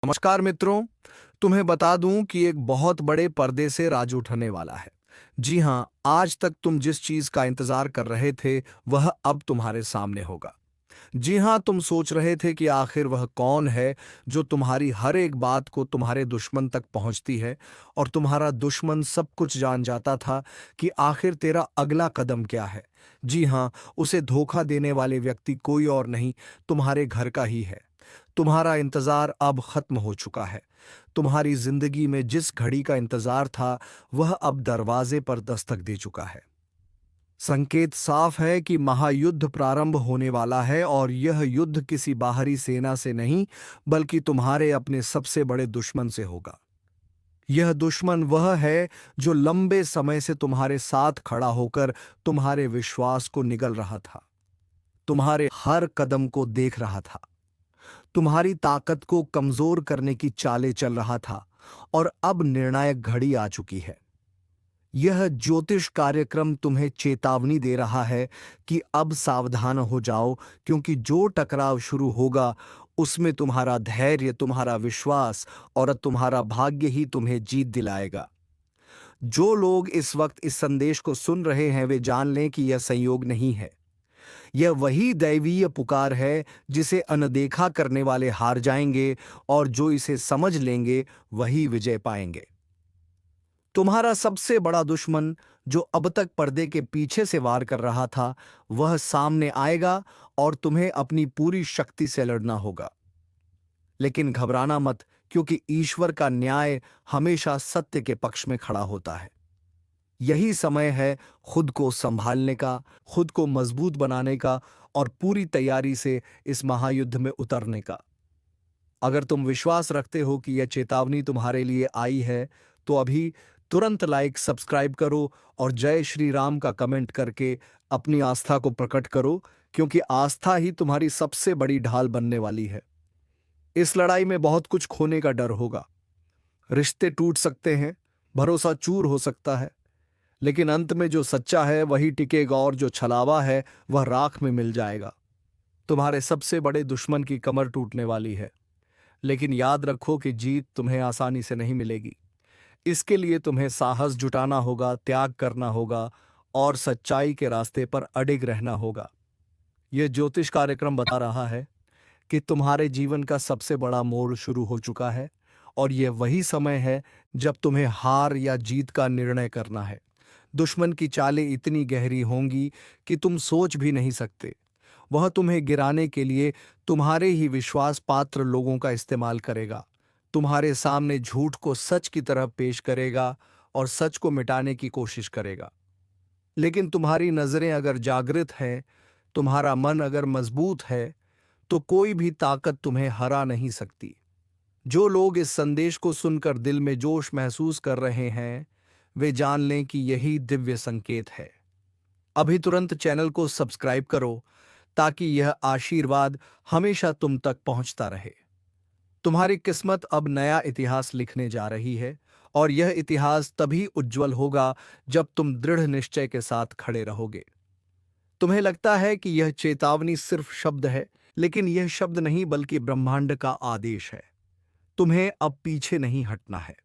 नमस्कार मित्रों। तुम्हें बता दूं कि एक बहुत बड़े पर्दे से राज उठने वाला है। जी हाँ, आज तक तुम जिस चीज का इंतजार कर रहे थे वह अब तुम्हारे सामने होगा। जी हाँ, तुम सोच रहे थे कि आखिर वह कौन है जो तुम्हारी हर एक बात को तुम्हारे दुश्मन तक पहुंचती है, और तुम्हारा दुश्मन सब कुछ जान जाता था कि आखिर तेरा अगला कदम क्या है। जी हाँ, उसे धोखा देने वाले व्यक्ति कोई और नहीं, तुम्हारे घर का ही है। तुम्हारा इंतजार अब खत्म हो चुका है। तुम्हारी जिंदगी में जिस घड़ी का इंतजार था वह अब दरवाजे पर दस्तक दे चुका है। संकेत साफ है कि महायुद्ध प्रारंभ होने वाला है, और यह युद्ध किसी बाहरी सेना से नहीं बल्कि तुम्हारे अपने सबसे बड़े दुश्मन से होगा। यह दुश्मन वह है जो लंबे समय से तुम्हारे साथ खड़ा होकर तुम्हारे विश्वास को निगल रहा था, तुम्हारे हर कदम को देख रहा था, तुम्हारी ताकत को कमजोर करने की चालें चल रहा था। और अब निर्णायक घड़ी आ चुकी है। यह ज्योतिष कार्यक्रम तुम्हें चेतावनी दे रहा है कि अब सावधान हो जाओ, क्योंकि जो टकराव शुरू होगा उसमें तुम्हारा धैर्य, तुम्हारा विश्वास और तुम्हारा भाग्य ही तुम्हें जीत दिलाएगा। जो लोग इस वक्त इस संदेश को सुन रहे हैं वे जान लें कि यह संयोग नहीं है। यह वही दैवीय पुकार है जिसे अनदेखा करने वाले हार जाएंगे, और जो इसे समझ लेंगे वही विजय पाएंगे। तुम्हारा सबसे बड़ा दुश्मन, जो अब तक पर्दे के पीछे से वार कर रहा था, वह सामने आएगा और तुम्हें अपनी पूरी शक्ति से लड़ना होगा। लेकिन घबराना मत, क्योंकि ईश्वर का न्याय हमेशा सत्य के पक्ष में खड़ा होता है। यही समय है खुद को संभालने का, खुद को मजबूत बनाने का और पूरी तैयारी से इस महायुद्ध में उतरने का। अगर तुम विश्वास रखते हो कि यह चेतावनी तुम्हारे लिए आई है, तो अभी तुरंत लाइक, सब्सक्राइब करो और जय श्री राम का कमेंट करके अपनी आस्था को प्रकट करो, क्योंकि आस्था ही तुम्हारी सबसे बड़ी ढाल बनने वाली है। इस लड़ाई में बहुत कुछ खोने का डर होगा। रिश्ते टूट सकते हैं, भरोसा चूर हो सकता है, लेकिन अंत में जो सच्चा है वही टिकेगा, और जो छलावा है वह राख में मिल जाएगा। तुम्हारे सबसे बड़े दुश्मन की कमर टूटने वाली है, लेकिन याद रखो कि जीत तुम्हें आसानी से नहीं मिलेगी। इसके लिए तुम्हें साहस जुटाना होगा, त्याग करना होगा और सच्चाई के रास्ते पर अडिग रहना होगा। यह ज्योतिष कार्यक्रम बता रहा है कि तुम्हारे जीवन का सबसे बड़ा मोड़ शुरू हो चुका है, और यह वही समय है जब तुम्हें हार या जीत का निर्णय करना है। दुश्मन की चालें इतनी गहरी होंगी कि तुम सोच भी नहीं सकते। वह तुम्हें गिराने के लिए तुम्हारे ही विश्वास पात्र लोगों का इस्तेमाल करेगा, तुम्हारे सामने झूठ को सच की तरह पेश करेगा और सच को मिटाने की कोशिश करेगा। लेकिन तुम्हारी नजरें अगर जागृत हैं, तुम्हारा मन अगर मजबूत है, तो कोई भी ताकत तुम्हें हरा नहीं सकती। जो लोग इस संदेश को सुनकर दिल में जोश महसूस कर रहे हैं, वे जान लें कि यही दिव्य संकेत है। अभी तुरंत चैनल को सब्सक्राइब करो, ताकि यह आशीर्वाद हमेशा तुम तक पहुंचता रहे। तुम्हारी किस्मत अब नया इतिहास लिखने जा रही है, और यह इतिहास तभी उज्जवल होगा जब तुम दृढ़ निश्चय के साथ खड़े रहोगे। तुम्हें लगता है कि यह चेतावनी सिर्फ शब्द है, लेकिन यह शब्द नहीं बल्कि ब्रह्मांड का आदेश है। तुम्हें अब पीछे नहीं हटना है।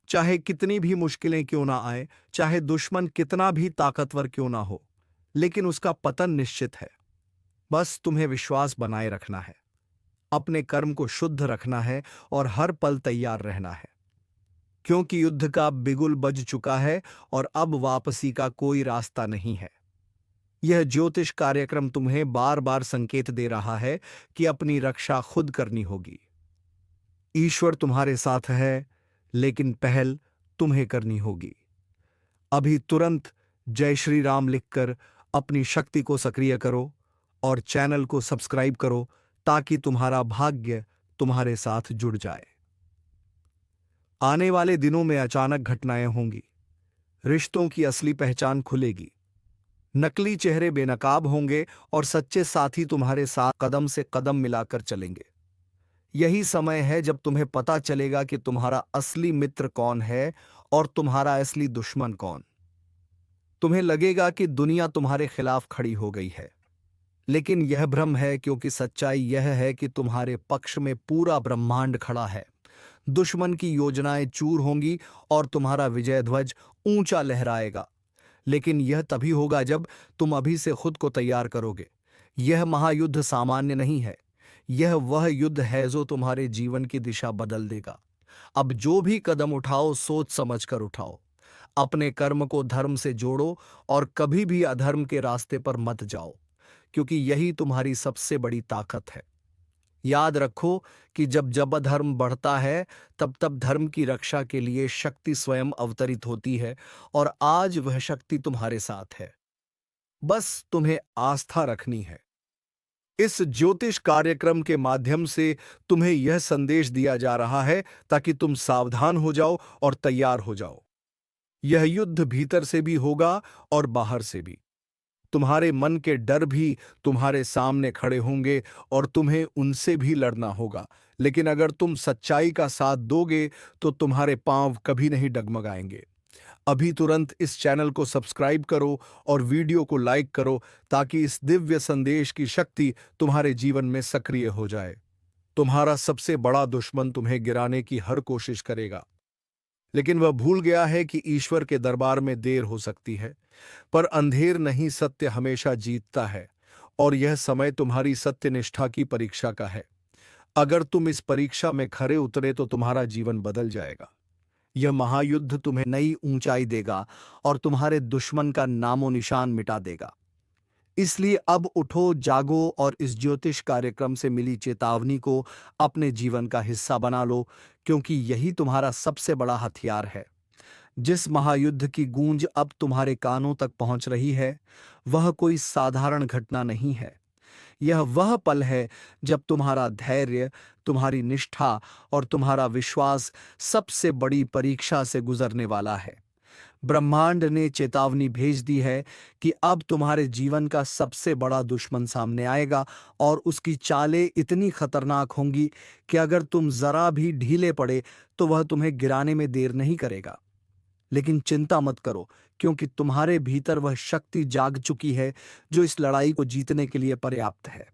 चाहे कितनी भी मुश्किलें क्यों ना आए, चाहे दुश्मन कितना भी ताकतवर क्यों ना हो, लेकिन उसका पतन निश्चित है। बस तुम्हें विश्वास बनाए रखना है, अपने कर्म को शुद्ध रखना है और हर पल तैयार रहना है, क्योंकि युद्ध का बिगुल बज चुका है और अब वापसी का कोई रास्ता नहीं है। यह ज्योतिष कार्यक्रम तुम्हें बार बार संकेत दे रहा है कि अपनी रक्षा खुद करनी होगी। ईश्वर तुम्हारे साथ है, लेकिन पहल तुम्हें करनी होगी। अभी तुरंत जय श्री राम लिखकर अपनी शक्ति को सक्रिय करो और चैनल को सब्सक्राइब करो, ताकि तुम्हारा भाग्य तुम्हारे साथ जुड़ जाए। आने वाले दिनों में अचानक घटनाएं होंगी, रिश्तों की असली पहचान खुलेगी, नकली चेहरे बेनकाब होंगे और सच्चे साथी तुम्हारे साथ कदम से कदम मिलाकर चलेंगे। यही समय है जब तुम्हें पता चलेगा कि तुम्हारा असली मित्र कौन है और तुम्हारा असली दुश्मन कौन। तुम्हें लगेगा कि दुनिया तुम्हारे खिलाफ खड़ी हो गई है, लेकिन यह भ्रम है, क्योंकि सच्चाई यह है कि तुम्हारे पक्ष में पूरा ब्रह्मांड खड़ा है। दुश्मन की योजनाएं चूर होंगी और तुम्हारा विजय ध्वज ऊंचा लहराएगा। लेकिन यह तभी होगा जब तुम अभी से खुद को तैयार करोगे। यह महायुद्ध सामान्य नहीं है। यह वह युद्ध है जो तुम्हारे जीवन की दिशा बदल देगा। अब जो भी कदम उठाओ, सोच समझ कर उठाओ। अपने कर्म को धर्म से जोड़ो और कभी भी अधर्म के रास्ते पर मत जाओ, क्योंकि यही तुम्हारी सबसे बड़ी ताकत है। याद रखो कि जब जब अधर्म बढ़ता है, तब तब धर्म की रक्षा के लिए शक्ति स्वयं अवतरित होती है, और आज वह शक्ति तुम्हारे साथ है। बस तुम्हें आस्था रखनी है। इस ज्योतिष कार्यक्रम के माध्यम से तुम्हें यह संदेश दिया जा रहा है ताकि तुम सावधान हो जाओ और तैयार हो जाओ। यह युद्ध भीतर से भी होगा और बाहर से भी। तुम्हारे मन के डर भी तुम्हारे सामने खड़े होंगे और तुम्हें उनसे भी लड़ना होगा। लेकिन अगर तुम सच्चाई का साथ दोगे तो तुम्हारे पांव कभी नहीं डगमगाएंगे। अभी तुरंत इस चैनल को सब्सक्राइब करो और वीडियो को लाइक करो, ताकि इस दिव्य संदेश की शक्ति तुम्हारे जीवन में सक्रिय हो जाए। तुम्हारा सबसे बड़ा दुश्मन तुम्हें गिराने की हर कोशिश करेगा, लेकिन वह भूल गया है कि ईश्वर के दरबार में देर हो सकती है, पर अंधेर नहीं, सत्य हमेशा जीतता है। और यह समय तुम्हारी सत्यनिष्ठा की परीक्षा का है। अगर तुम इस परीक्षा में खरे उतरे तो तुम्हारा जीवन बदल जाएगा। यह महायुद्ध तुम्हें नई ऊंचाई देगा और तुम्हारे दुश्मन का नामो निशान मिटा देगा। इसलिए अब उठो, जागो और इस ज्योतिष कार्यक्रम से मिली चेतावनी को अपने जीवन का हिस्सा बना लो, क्योंकि यही तुम्हारा सबसे बड़ा हथियार है। जिस महायुद्ध की गूंज अब तुम्हारे कानों तक पहुंच रही है, वह कोई साधारण घटना नहीं है। यह वह पल है जब तुम्हारा धैर्य, तुम्हारी निष्ठा और तुम्हारा विश्वास सबसे बड़ी परीक्षा से गुजरने वाला है। ब्रह्मांड ने चेतावनी भेज दी है कि अब तुम्हारे जीवन का सबसे बड़ा दुश्मन सामने आएगा, और उसकी चालें इतनी खतरनाक होंगी कि अगर तुम जरा भी ढीले पड़े तो वह तुम्हें गिराने में देर नहीं करेगा। लेकिन चिंता मत करो, क्योंकि तुम्हारे भीतर वह शक्ति जाग चुकी है जो इस लड़ाई को जीतने के लिए पर्याप्त है।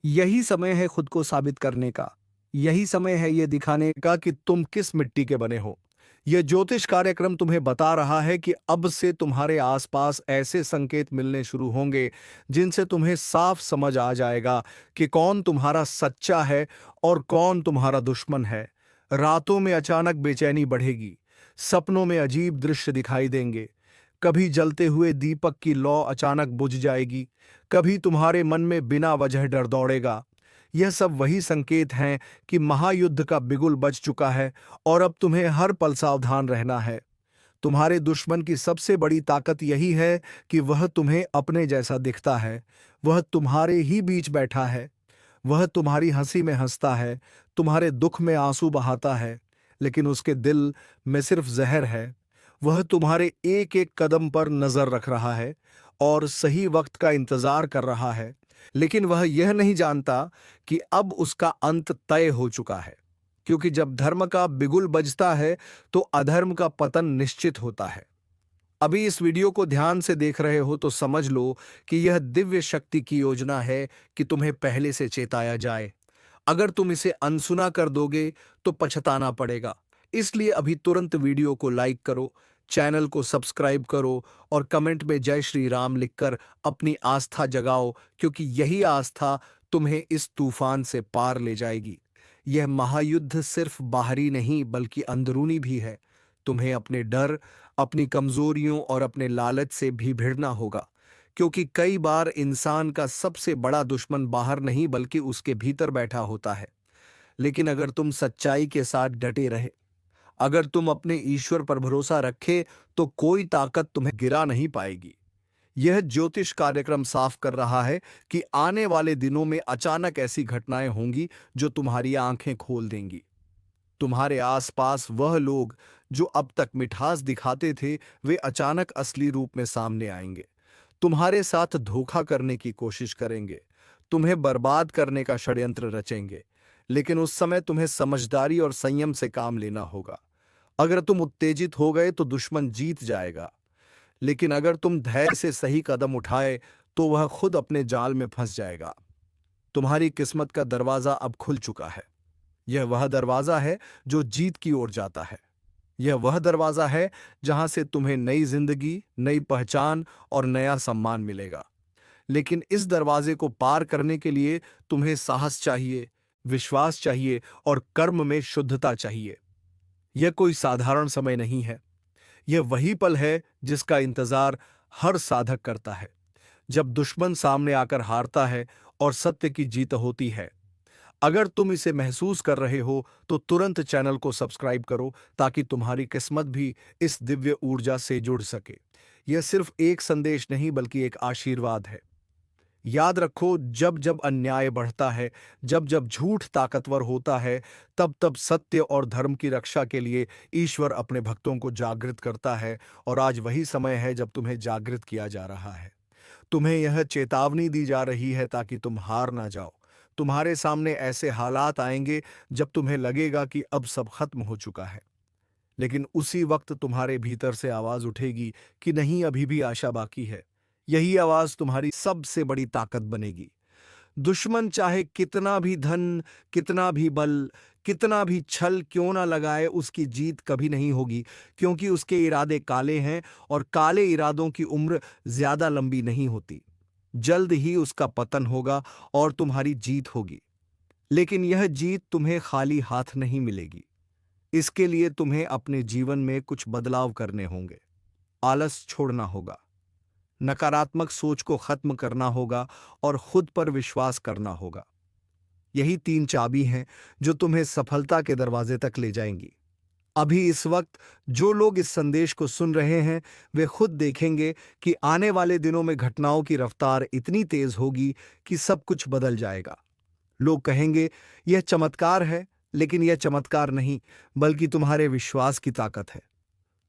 यही समय है खुद को साबित करने का। यही समय है ये दिखाने का कि तुम किस मिट्टी के बने हो। यह ज्योतिष कार्यक्रम तुम्हें बता रहा है कि अब से तुम्हारे आसपास ऐसे संकेत मिलने शुरू होंगे जिनसे तुम्हें साफ समझ आ जाएगा कि कौन तुम्हारा सच्चा है और कौन तुम्हारा दुश्मन है। रातों में अचानक बेचैनी बढ़ेगी, सपनों में अजीब दृश्य दिखाई देंगे। कभी जलते हुए दीपक की लौ अचानक बुझ जाएगी, कभी तुम्हारे मन में बिना वजह डर दौड़ेगा। यह सब वही संकेत हैं कि महायुद्ध का बिगुल बज चुका है और अब तुम्हें हर पल सावधान रहना है। तुम्हारे दुश्मन की सबसे बड़ी ताकत यही है कि वह तुम्हें अपने जैसा दिखता है। वह तुम्हारे ही बीच बैठा है। वह तुम्हारी हंसी में हंसता है, तुम्हारे दुख में आंसू बहाता है, लेकिन उसके दिल में सिर्फ जहर है। वह तुम्हारे एक एक कदम पर नजर रख रहा है और सही वक्त का इंतजार कर रहा है, लेकिन वह यह नहीं जानता कि अब उसका अंत तय हो चुका है। क्योंकि जब धर्म का बिगुल बजता है तो अधर्म का पतन निश्चित होता है। अभी इस वीडियो को ध्यान से देख रहे हो तो समझ लो कि यह दिव्य शक्ति की योजना है कि तुम्हें पहले से चेताया जाए। अगर तुम इसे अनसुना कर दोगे तो पछताना पड़ेगा। इसलिए अभी तुरंत वीडियो को लाइक करो, चैनल को सब्सक्राइब करो और कमेंट में जय श्री राम लिखकर अपनी आस्था जगाओ, क्योंकि यही आस्था तुम्हें इस तूफान से पार ले जाएगी। यह महायुद्ध सिर्फ बाहरी नहीं बल्कि अंदरूनी भी है। तुम्हें अपने डर, अपनी कमजोरियों और अपने लालच से भी भिड़ना होगा, क्योंकि कई बार इंसान का सबसे बड़ा दुश्मन बाहर नहीं बल्कि उसके भीतर बैठा होता है। लेकिन अगर तुम सच्चाई के साथ डटे रहे, अगर तुम अपने ईश्वर पर भरोसा रखे, तो कोई ताकत तुम्हें गिरा नहीं पाएगी। यह ज्योतिष कार्यक्रम साफ कर रहा है कि आने वाले दिनों में अचानक ऐसी घटनाएं होंगी जो तुम्हारी आंखें खोल देंगी। तुम्हारे आसपास वह लोग जो अब तक मिठास दिखाते थे, वे अचानक असली रूप में सामने आएंगे। तुम्हारे साथ धोखा करने की कोशिश करेंगे, तुम्हें बर्बाद करने का षड्यंत्र रचेंगे। लेकिन उस समय तुम्हें समझदारी और संयम से काम लेना होगा। अगर तुम उत्तेजित हो गए तो दुश्मन जीत जाएगा, लेकिन अगर तुम धैर्य से सही कदम उठाए तो वह खुद अपने जाल में फंस जाएगा। तुम्हारी किस्मत का दरवाजा अब खुल चुका है। यह वह दरवाजा है जो जीत की ओर जाता है। यह वह दरवाजा है जहां से तुम्हें नई जिंदगी, नई पहचान और नया सम्मान मिलेगा। लेकिन इस दरवाजे को पार करने के लिए तुम्हें साहस चाहिए, विश्वास चाहिए और कर्म में शुद्धता चाहिए। यह कोई साधारण समय नहीं है। यह वही पल है जिसका इंतजार हर साधक करता है, जब दुश्मन सामने आकर हारता है और सत्य की जीत होती है। अगर तुम इसे महसूस कर रहे हो तो तुरंत चैनल को सब्सक्राइब करो, ताकि तुम्हारी किस्मत भी इस दिव्य ऊर्जा से जुड़ सके। यह सिर्फ एक संदेश नहीं बल्कि एक आशीर्वाद है। याद रखो, जब जब अन्याय बढ़ता है, जब जब झूठ ताकतवर होता है, तब तब सत्य और धर्म की रक्षा के लिए ईश्वर अपने भक्तों को जागृत करता है। और आज वही समय है जब तुम्हें जागृत किया जा रहा है। तुम्हें यह चेतावनी दी जा रही है ताकि तुम हार ना जाओ। तुम्हारे सामने ऐसे हालात आएंगे जब तुम्हें लगेगा कि अब सब खत्म हो चुका है। लेकिन उसी वक्त तुम्हारे भीतर से आवाज उठेगी कि नहीं, अभी भी आशा बाकी है। यही आवाज तुम्हारी सबसे बड़ी ताकत बनेगी। दुश्मन चाहे कितना भी धन, कितना भी बल, कितना भी छल क्यों ना लगाए, उसकी जीत कभी नहीं होगी, क्योंकि उसके इरादे काले हैं और काले इरादों की उम्र ज्यादा लंबी नहीं होती। जल्द ही उसका पतन होगा और तुम्हारी जीत होगी। लेकिन यह जीत तुम्हें खाली हाथ नहीं मिलेगी। इसके लिए तुम्हें अपने जीवन में कुछ बदलाव करने होंगे। आलस छोड़ना होगा, नकारात्मक सोच को खत्म करना होगा और खुद पर विश्वास करना होगा। यही 3 चाबी हैं जो तुम्हें सफलता के दरवाजे तक ले जाएंगी। अभी इस वक्त जो लोग इस संदेश को सुन रहे हैं, वे खुद देखेंगे कि आने वाले दिनों में घटनाओं की रफ्तार इतनी तेज होगी कि सब कुछ बदल जाएगा। लोग कहेंगे, यह चमत्कार है, लेकिन यह चमत्कार नहीं, बल्कि तुम्हारे विश्वास की ताकत है।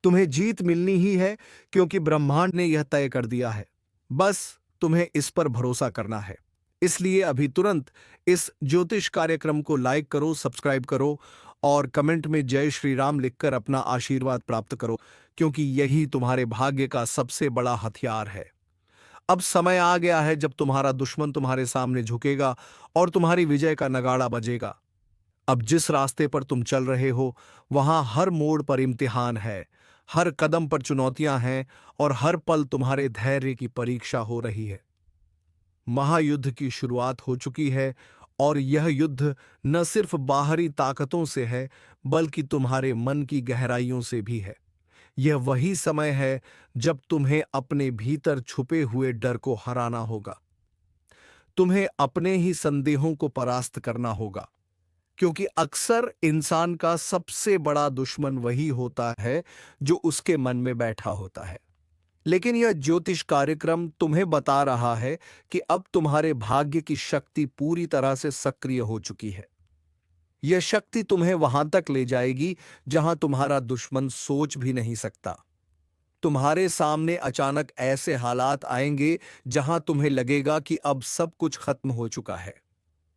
तुम्हें जीत मिलनी ही है, क्योंकि ब्रह्मांड ने यह तय कर दिया है। बस तुम्हें इस पर भरोसा करना है। इसलिए अभी तुरंत इस ज्योतिष कार्यक्रम को लाइक करो, सब्सक्राइब करो और कमेंट में जय श्री राम लिखकर अपना आशीर्वाद प्राप्त करो, क्योंकि यही तुम्हारे भाग्य का सबसे बड़ा हथियार है। अब समय आ गया है जब तुम्हारा दुश्मन तुम्हारे सामने झुकेगा और तुम्हारी विजय का नगाड़ा बजेगा। अब जिस रास्ते पर तुम चल रहे हो, वहां हर मोड़ पर इम्तिहान है, हर कदम पर चुनौतियां हैं और हर पल तुम्हारे धैर्य की परीक्षा हो रही है। महायुद्ध की शुरुआत हो चुकी है और यह युद्ध न सिर्फ बाहरी ताकतों से है, बल्कि तुम्हारे मन की गहराइयों से भी है। यह वही समय है जब तुम्हें अपने भीतर छुपे हुए डर को हराना होगा। तुम्हें अपने ही संदेहों को परास्त करना होगा, क्योंकि अक्सर इंसान का सबसे बड़ा दुश्मन वही होता है जो उसके मन में बैठा होता है। लेकिन यह ज्योतिष कार्यक्रम तुम्हें बता रहा है कि अब तुम्हारे भाग्य की शक्ति पूरी तरह से सक्रिय हो चुकी है। यह शक्ति तुम्हें वहां तक ले जाएगी जहां तुम्हारा दुश्मन सोच भी नहीं सकता। तुम्हारे सामने अचानक ऐसे हालात आएंगे जहां तुम्हें लगेगा कि अब सब कुछ खत्म हो चुका है।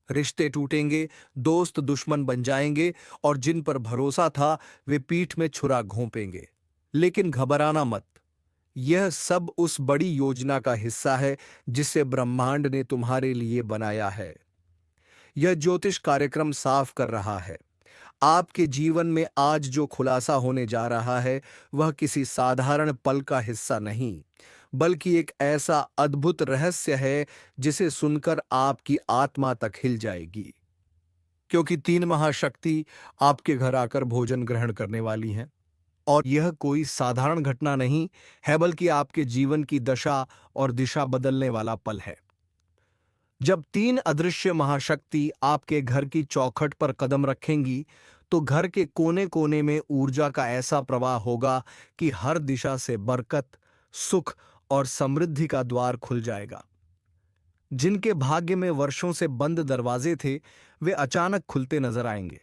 रिश्ते टूटेंगे, दोस्त दुश्मन बन जाएंगे और जिन पर भरोसा था वे पीठ में छुरा घोंपेंगे। लेकिन घबराना मत, यह सब उस बड़ी योजना का हिस्सा है जिसे ब्रह्मांड ने तुम्हारे लिए बनाया है। यह ज्योतिष कार्यक्रम साफ कर रहा है, आपके जीवन में आज जो खुलासा होने जा रहा है वह किसी साधारण पल का हिस्सा नहीं, बल्कि एक ऐसा अद्भुत रहस्य है जिसे सुनकर आपकी आत्मा तक हिल जाएगी। क्योंकि 3 महाशक्ति आपके घर आकर भोजन ग्रहण करने वाली हैं। और यह कोई साधारण घटना नहीं है, बल्कि आपके जीवन की दशा और दिशा बदलने वाला पल है। जब 3 अदृश्य महाशक्ति आपके घर की चौखट पर कदम रखेंगी, तो घर के कोने कोने में ऊर्जा का ऐसा प्रवाह होगा कि हर दिशा से बरकत, सुख और समृद्धि का द्वार खुल जाएगा। जिनके भाग्य में वर्षों से बंद दरवाजे थे, वे अचानक खुलते नजर आएंगे।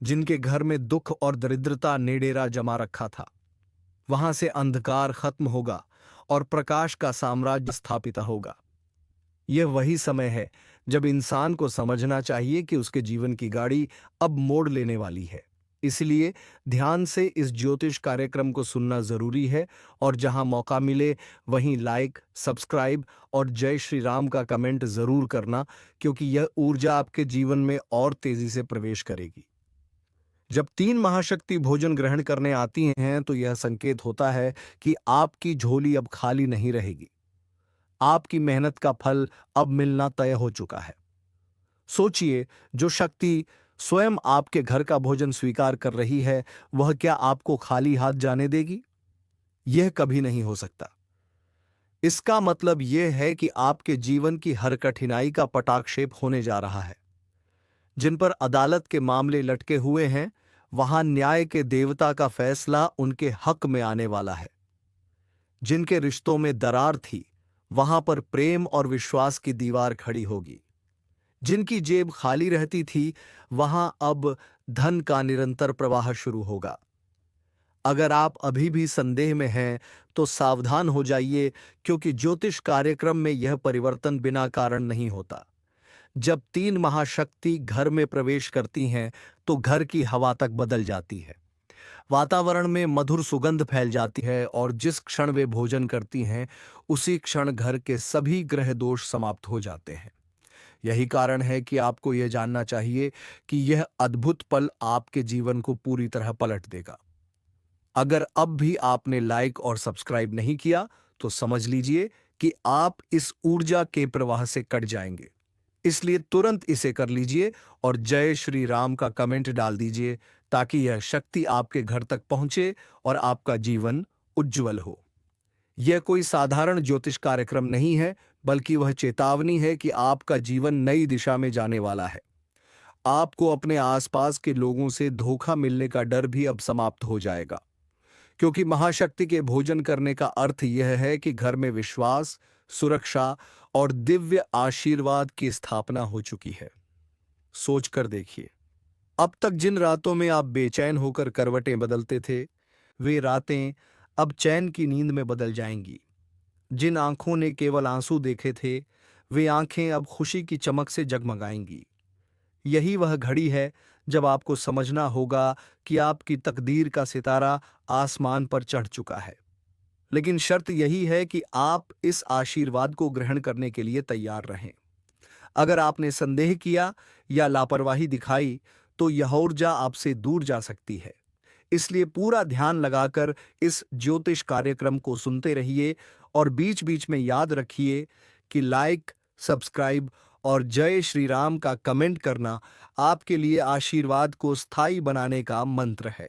जिनके घर में दुख और दरिद्रता ने डेरा जमा रखा था, वहां से अंधकार खत्म होगा और प्रकाश का साम्राज्य स्थापित होगा। यह वही समय है जब इंसान को समझना चाहिए कि उसके जीवन की गाड़ी अब मोड़ लेने वाली है। इसलिए ध्यान से इस ज्योतिष कार्यक्रम को सुनना जरूरी है और जहां मौका मिले वहीं लाइक, सब्सक्राइब और जय श्री राम का कमेंट जरूर करना, क्योंकि यह ऊर्जा आपके जीवन में और तेजी से प्रवेश करेगी। जब तीन महाशक्ति भोजन ग्रहण करने आती हैं तो यह संकेत होता है कि आपकी झोली अब खाली नहीं रहेगी। आपकी मेहनत का फल अब मिलना तय हो चुका है। सोचिए, जो शक्ति स्वयं आपके घर का भोजन स्वीकार कर रही है, वह क्या आपको खाली हाथ जाने देगी? यह कभी नहीं हो सकता। इसका मतलब यह है कि आपके जीवन की हर कठिनाई का पटाक्षेप होने जा रहा है। जिन पर अदालत के मामले लटके हुए हैं, वहां न्याय के देवता का फैसला उनके हक में आने वाला है। जिनके रिश्तों में दरार थी, वहां पर प्रेम और विश्वास की दीवार खड़ी होगी। जिनकी जेब खाली रहती थी, वहां अब धन का निरंतर प्रवाह शुरू होगा। अगर आप अभी भी संदेह में हैं, तो सावधान हो जाइए, क्योंकि ज्योतिष कार्यक्रम में यह परिवर्तन बिना कारण नहीं होता। जब तीन महाशक्ति घर में प्रवेश करती हैं, तो घर की हवा तक बदल जाती है। वातावरण में मधुर सुगंध फैल जाती है और जिस क्षण वे भोजन करती हैं, उसी क्षण घर के सभी ग्रह दोष समाप्त हो जाते हैं। यही कारण है कि आपको यह जानना चाहिए कि यह अद्भुत पल आपके जीवन को पूरी तरह पलट देगा। अगर अब भी आपने लाइक और सब्सक्राइब नहीं किया, तो समझ लीजिए कि आप इस ऊर्जा के प्रवाह से कट जाएंगे। इसलिए तुरंत इसे कर लीजिए और जय श्री राम का कमेंट डाल दीजिए, ताकि यह शक्ति आपके घर तक पहुंचे और आपका जीवन उज्जवल हो। यह कोई साधारण ज्योतिष कार्यक्रम नहीं है, बल्कि वह चेतावनी है कि आपका जीवन नई दिशा में जाने वाला है। आपको अपने आसपास के लोगों से धोखा मिलने का डर भी अब समाप्त हो जाएगा, क्योंकि महाशक्ति के भोजन करने का अर्थ यह है कि घर में विश्वास, सुरक्षा और दिव्य आशीर्वाद की स्थापना हो चुकी है। सोचकर देखिए, अब तक जिन रातों में आप बेचैन होकर करवटें बदलते थे, वे रातें अब चैन की नींद में बदल जाएंगी। जिन आंखों ने केवल आंसू देखे थे, वे आंखें अब खुशी की चमक से जगमगाएंगी। यही वह घड़ी है जब आपको समझना होगा कि आपकी तकदीर का सितारा आसमान पर चढ़ चुका है। लेकिन शर्त यही है कि आप इस आशीर्वाद को ग्रहण करने के लिए तैयार रहें। अगर आपने संदेह किया या लापरवाही दिखाई, तो यह ऊर्जा आपसे दूर जा सकती है। इसलिए पूरा ध्यान लगाकर इस ज्योतिष कार्यक्रम को सुनते रहिए और बीच बीच में याद रखिए कि लाइक, सब्सक्राइब और जय श्री राम का कमेंट करना आपके लिए आशीर्वाद को स्थायी बनाने का मंत्र है।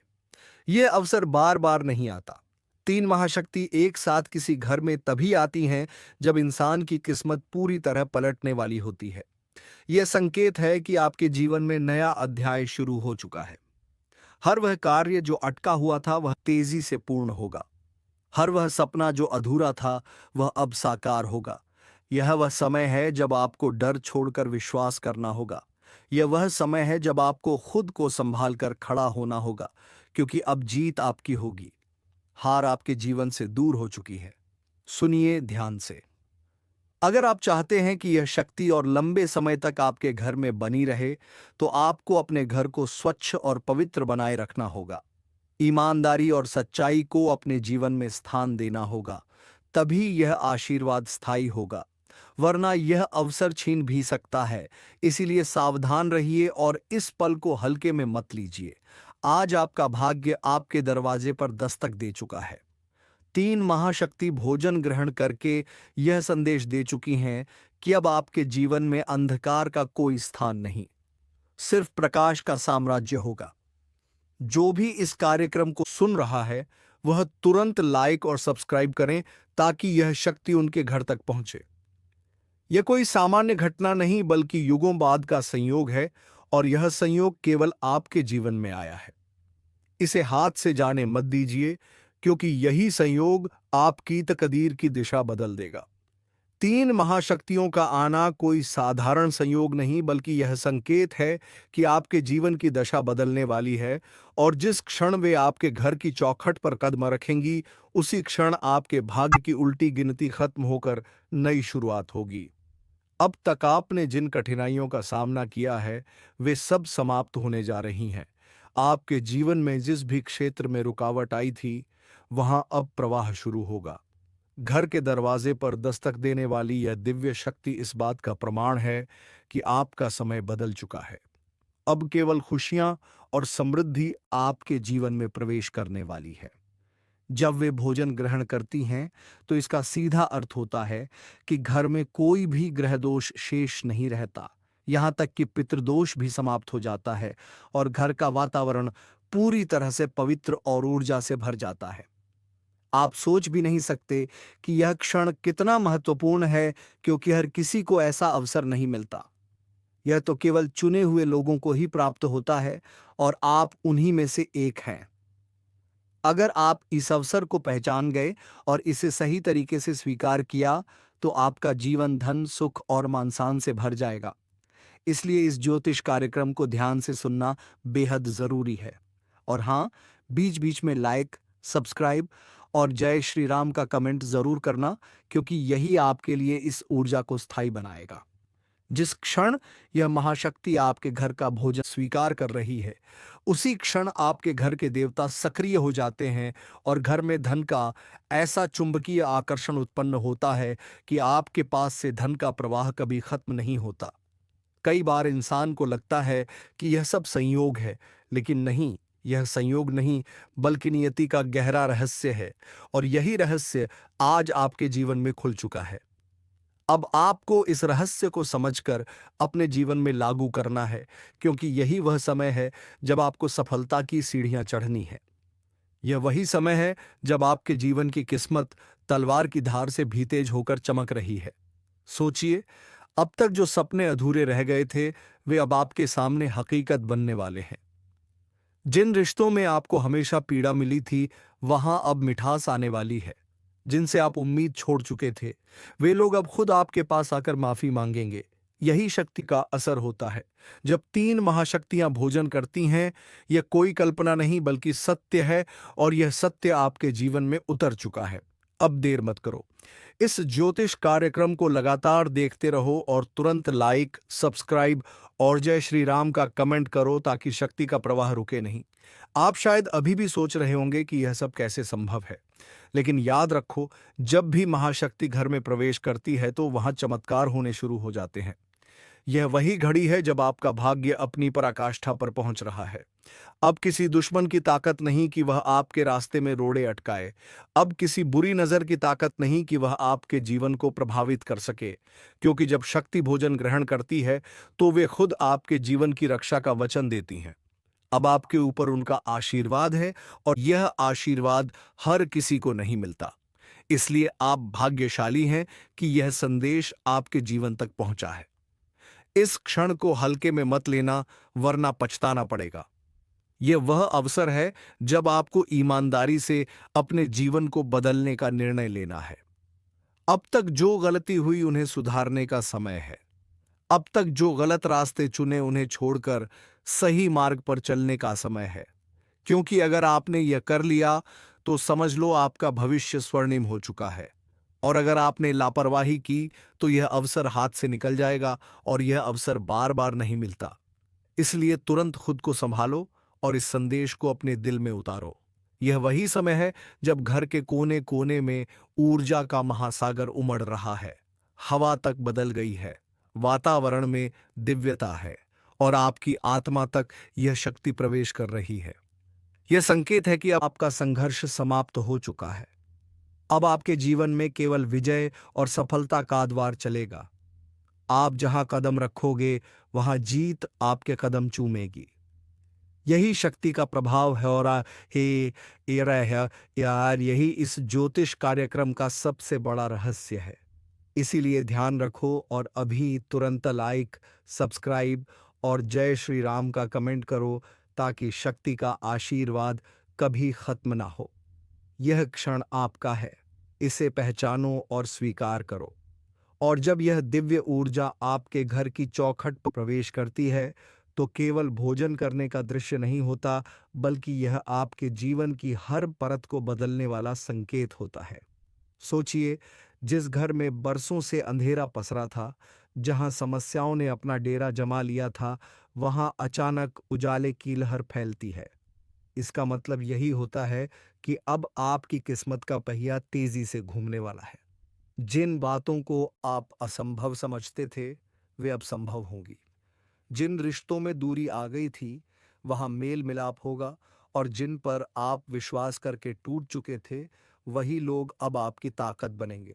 यह अवसर बार बार नहीं आता। तीन महाशक्ति एक साथ किसी घर में तभी आती हैं जब इंसान की किस्मत पूरी तरह पलटने वाली होती है। यह संकेत है कि आपके जीवन में नया अध्याय शुरू हो चुका है। हर वह कार्य जो अटका हुआ था, वह तेजी से पूर्ण होगा। हर वह सपना जो अधूरा था, वह अब साकार होगा। यह वह समय है जब आपको डर छोड़कर विश्वास करना होगा। यह वह समय है जब आपको खुद को संभाल कर खड़ा होना होगा, क्योंकि अब जीत आपकी होगी। हार आपके जीवन से दूर हो चुकी है। सुनिए ध्यान से। अगर आप चाहते हैं कि यह शक्ति और लंबे समय तक आपके घर में बनी रहे, तो आपको अपने घर को स्वच्छ और पवित्र बनाए रखना होगा। ईमानदारी और सच्चाई को अपने जीवन में स्थान देना होगा। तभी यह आशीर्वाद स्थायी होगा, वरना यह अवसर छीन भी सकता है। इसीलिए सावधान रहिए और इस पल को हल्के में मत लीजिए। आज आपका भाग्य आपके दरवाजे पर दस्तक दे चुका है। तीन महाशक्ति भोजन ग्रहण करके यह संदेश दे चुकी हैं कि अब आपके जीवन में अंधकार का कोई स्थान नहीं, सिर्फ प्रकाश का साम्राज्य होगा। जो भी इस कार्यक्रम को सुन रहा है, वह तुरंत लाइक और सब्सक्राइब करें, ताकि यह शक्ति उनके घर तक पहुंचे। यह कोई सामान्य घटना नहीं, बल्कि युगों बाद का संयोग है, और यह संयोग केवल आपके जीवन में आया है। इसे हाथ से जाने मत दीजिए, क्योंकि यही संयोग आपकी तकदीर की दिशा बदल देगा। तीन महाशक्तियों का आना कोई साधारण संयोग नहीं, बल्कि यह संकेत है कि आपके जीवन की दशा बदलने वाली है, और जिस क्षण वे आपके घर की चौखट पर कदम रखेंगी, उसी क्षण आपके भाग्य की उल्टी गिनती खत्म होकर नई शुरुआत होगी। अब तक आपने जिन कठिनाइयों का सामना किया है, वे सब समाप्त होने जा रही हैं। आपके जीवन में जिस भी क्षेत्र में रुकावट आई थी, वहां अब प्रवाह शुरू होगा। घर के दरवाजे पर दस्तक देने वाली यह दिव्य शक्ति इस बात का प्रमाण है कि आपका समय बदल चुका है। अब केवल खुशियां और समृद्धि आपके जीवन में प्रवेश करने वाली है। जब वे भोजन ग्रहण करती हैं, तो इसका सीधा अर्थ होता है कि घर में कोई भी ग्रह दोष शेष नहीं रहता। यहाँ तक कि पितृदोष भी समाप्त हो जाता है और घर का वातावरण पूरी तरह से पवित्र और ऊर्जा से भर जाता है। आप सोच भी नहीं सकते कि यह क्षण कितना महत्वपूर्ण है, क्योंकि हर किसी को ऐसा अवसर नहीं मिलता। यह तो केवल चुने हुए लोगों को ही प्राप्त होता है और आप उन्हीं में से एक हैं। अगर आप इस अवसर को पहचान गए और इसे सही तरीके से स्वीकार किया, तो आपका जीवन धन, सुख और मान-सम्मान से भर जाएगा। इसलिए इस ज्योतिष कार्यक्रम को ध्यान से सुनना बेहद जरूरी है। और हाँ, बीच-बीच में लाइक, सब्सक्राइब और जय श्री राम का कमेंट जरूर करना, क्योंकि यही आपके लिए इस ऊर्जा को स्थायी बनाएगा। जिस क्षण यह महाशक्ति आपके घर का भोजन स्वीकार कर रही है, उसी क्षण आपके घर के देवता सक्रिय हो जाते हैं और घर में धन का ऐसा चुंबकीय आकर्षण उत्पन्न होता है कि आपके पास से धन का प्रवाह कभी खत्म नहीं होता। कई बार इंसान को लगता है कि यह सब संयोग है, लेकिन नहीं, यह संयोग नहीं बल्कि नियति का गहरा रहस्य है। और यही रहस्य आज आपके जीवन में खुल चुका है। अब आपको इस रहस्य को समझकर अपने जीवन में लागू करना है, क्योंकि यही वह समय है जब आपको सफलता की सीढ़ियां चढ़नी है। यह वही समय है जब आपके जीवन की किस्मत तलवार की धार से भी तेज होकर चमक रही है। सोचिए, अब तक जो सपने अधूरे रह गए थे, वे अब आपके सामने हकीकत बनने वाले हैं। जिन रिश्तों में आपको हमेशा पीड़ा मिली थी, वहां अब मिठास आने वाली है। जिनसे आप उम्मीद छोड़ चुके थे, वे लोग अब खुद आपके पास आकर माफी मांगेंगे। यही शक्ति का असर होता है। जब तीन महाशक्तियां भोजन करती हैं, यह कोई कल्पना नहीं बल्कि सत्य है, और यह सत्य आपके जीवन में उतर चुका है। अब देर मत करो, इस ज्योतिष कार्यक्रम को लगातार देखते रहो और तुरंत लाइक, सब्सक्राइब और जय श्री राम का कमेंट करो, ताकि शक्ति का प्रवाह रुके नहीं। आप शायद अभी भी सोच रहे होंगे कि यह सब कैसे संभव है, लेकिन याद रखो, जब भी महाशक्ति घर में प्रवेश करती है, तो वहां चमत्कार होने शुरू हो जाते हैं। यह वही घड़ी है जब आपका भाग्य अपनी पराकाष्ठा पर पहुंच रहा है। अब किसी दुश्मन की ताकत नहीं कि वह आपके रास्ते में रोड़े अटकाए। अब किसी बुरी नजर की ताकत नहीं कि वह आपके जीवन को प्रभावित कर सके, क्योंकि जब शक्ति भोजन ग्रहण करती है, तो वे खुद आपके जीवन की रक्षा का वचन देती हैं। अब आपके ऊपर उनका आशीर्वाद है, और यह आशीर्वाद हर किसी को नहीं मिलता। इसलिए आप भाग्यशाली हैं कि यह संदेश आपके जीवन तक पहुंचा है। इस क्षण को हल्के में मत लेना, वरना पछताना पड़ेगा। यह वह अवसर है जब आपको ईमानदारी से अपने जीवन को बदलने का निर्णय लेना है। अब तक जो गलती हुई, उन्हें सुधारने का समय है। अब तक जो गलत रास्ते चुने, उन्हें छोड़कर सही मार्ग पर चलने का समय है। क्योंकि अगर आपने यह कर लिया, तो समझ लो आपका भविष्य स्वर्णिम हो चुका है। और अगर आपने लापरवाही की, तो यह अवसर हाथ से निकल जाएगा, और यह अवसर बार बार नहीं मिलता। इसलिए तुरंत खुद को संभालो और इस संदेश को अपने दिल में उतारो। यह वही समय है जब घर के कोने कोने में ऊर्जा का महासागर उमड़ रहा है। हवा तक बदल गई है, वातावरण में दिव्यता है, और आपकी आत्मा तक यह शक्ति प्रवेश कर रही है। यह संकेत है कि अब आपका संघर्ष समाप्त हो चुका है। अब आपके जीवन में केवल विजय और सफलता का द्वार चलेगा। आप जहां कदम रखोगे, वहां जीत आपके कदम चूमेगी। यही शक्ति का प्रभाव है। और यार, यही इस ज्योतिष कार्यक्रम का सबसे बड़ा रहस्य है। इसीलिए ध्यान रखो और अभी तुरंत लाइक, सब्सक्राइब और जय श्री राम का कमेंट करो, ताकि शक्ति का आशीर्वाद कभी खत्म ना हो। यह क्षण आपका है, इसे पहचानो और स्वीकार करो। और जब यह दिव्य ऊर्जा आपके घर की चौखट पर प्रवेश करती है, तो केवल भोजन करने का दृश्य नहीं होता, बल्कि यह आपके जीवन की हर परत को बदलने वाला संकेत होता है। सोचिए, जिस घर में बरसों से अंधेरा पसरा था, जहां समस्याओं ने अपना डेरा जमा लिया था, वहां अचानक उजाले की लहर फैलती है। इसका मतलब यही होता है कि अब आपकी किस्मत का पहिया तेजी से घूमने वाला है। जिन बातों को आप असंभव समझते थे, वे अब संभव होंगी। जिन रिश्तों में दूरी आ गई थी, वहां मेल मिलाप होगा, और जिन पर आप विश्वास करके टूट चुके थे, वही लोग अब आपकी ताकत बनेंगे।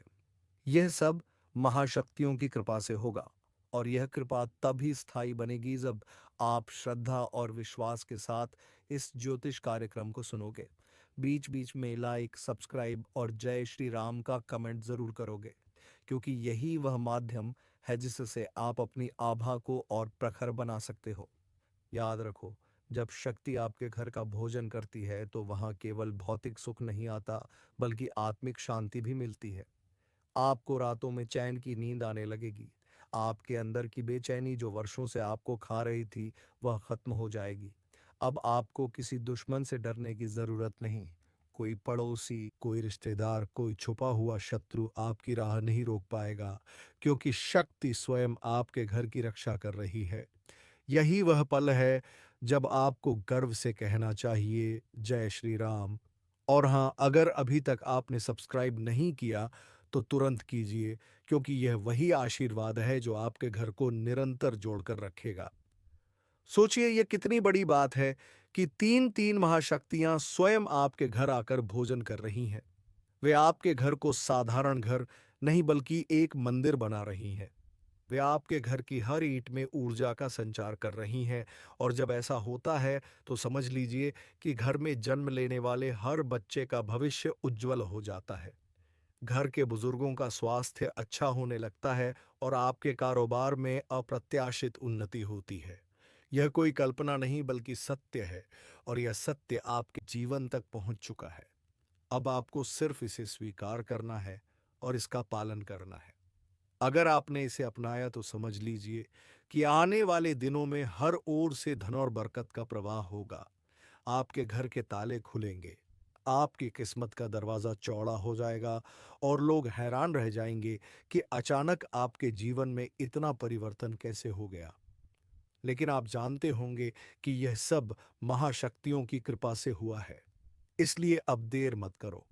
यह सब महाशक्तियों की कृपा से होगा, और यह कृपा तभी स्थायी बनेगी जब आप श्रद्धा और विश्वास के साथ इस ज्योतिष कार्यक्रम को सुनोगे। बीच बीच में लाइक, सब्सक्राइब और जय श्री राम का कमेंट जरूर करोगे, क्योंकि यही वह माध्यम है जिससे आप अपनी आभा को और प्रखर बना सकते हो। याद रखो, जब शक्ति आपके घर का भोजन करती है तो वहां केवल भौतिक सुख नहीं आता, बल्कि आत्मिक शांति भी मिलती है। आपको रातों में चैन की नींद आने लगेगी। आपके अंदर की बेचैनी जो वर्षों से आपको खा रही थी, वह खत्म हो जाएगी। अब आपको किसी दुश्मन से डरने की जरूरत नहीं। कोई पड़ोसी, कोई रिश्तेदार, कोई छुपा हुआ शत्रु आपकी राह नहीं रोक पाएगा, क्योंकि शक्ति स्वयं आपके घर की रक्षा कर रही है। यही वह पल है जब आपको गर्व से कहना चाहिए, जय श्री राम। और हाँ, अगर अभी तक आपने सब्सक्राइब नहीं किया तो तुरंत कीजिए, क्योंकि यह वही आशीर्वाद है जो आपके घर को निरंतर जोड़कर रखेगा। सोचिए, यह कितनी बड़ी बात है कि तीन तीन महाशक्तियां स्वयं आपके घर आकर भोजन कर रही हैं। वे आपके घर को साधारण घर नहीं बल्कि एक मंदिर बना रही हैं। वे आपके घर की हर ईंट में ऊर्जा का संचार कर रही हैं, और जब ऐसा होता है तो समझ लीजिए कि घर में जन्म लेने वाले हर बच्चे का भविष्य उज्जवल हो जाता है। घर के बुजुर्गों का स्वास्थ्य अच्छा होने लगता है, और आपके कारोबार में अप्रत्याशित उन्नति होती है। यह कोई कल्पना नहीं बल्कि सत्य है, और यह सत्य आपके जीवन तक पहुंच चुका है। अब आपको सिर्फ इसे स्वीकार करना है और इसका पालन करना है। अगर आपने इसे अपनाया तो समझ लीजिए कि आने वाले दिनों में हर ओर से धन और बरकत का प्रवाह होगा। आपके घर के ताले खुलेंगे, आपकी किस्मत का दरवाजा चौड़ा हो जाएगा, और लोग हैरान रह जाएंगे कि अचानक आपके जीवन में इतना परिवर्तन कैसे हो गया। लेकिन आप जानते होंगे कि यह सब महाशक्तियों की कृपा से हुआ है। इसलिए अब देर मत करो।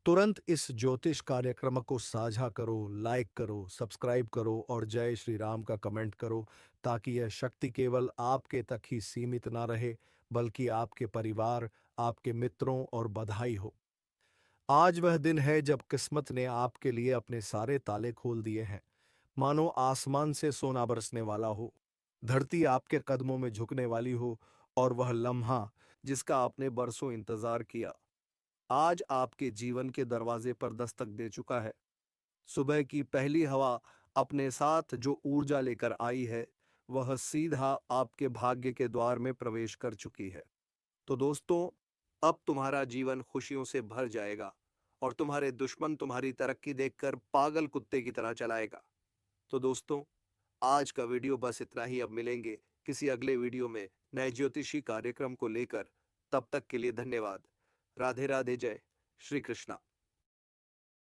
तुरंत इस ज्योतिष कार्यक्रम को साझा करो, लाइक करो, सब्सक्राइब करो और जय श्री राम का कमेंट करो, ताकि यह शक्ति केवल आपके तक ही सीमित ना रहे, बल्कि आपके परिवार, आपके मित्रों और बधाई हो। आज वह दिन है जब किस्मत ने आपके लिए अपने सारे ताले खोल दिए हैं। मानो आसमान से सोना बरसने वाला हो, धरती आपके कदमों में झुकने वाली हो, और वह लम्हा जिसका आपने बरसों इंतजार किया, आज आपके जीवन के दरवाजे पर दस्तक दे चुका है। सुबह की पहली हवा अपने साथ जो ऊर्जा लेकर आई है, वह सीधा आपके भाग्य के द्वार में प्रवेश कर चुकी है। तो दोस्तों, अब तुम्हारा जीवन खुशियों से भर जाएगा, और तुम्हारे दुश्मन तुम्हारी तरक्की देखकर पागल कुत्ते की तरह चलाएगा। तो दोस्तों, आज का वीडियो बस इतना ही। अब मिलेंगे किसी अगले वीडियो में नए ज्योतिषी कार्यक्रम को लेकर। तब तक के लिए धन्यवाद। राधे राधे, जय श्री कृष्णा।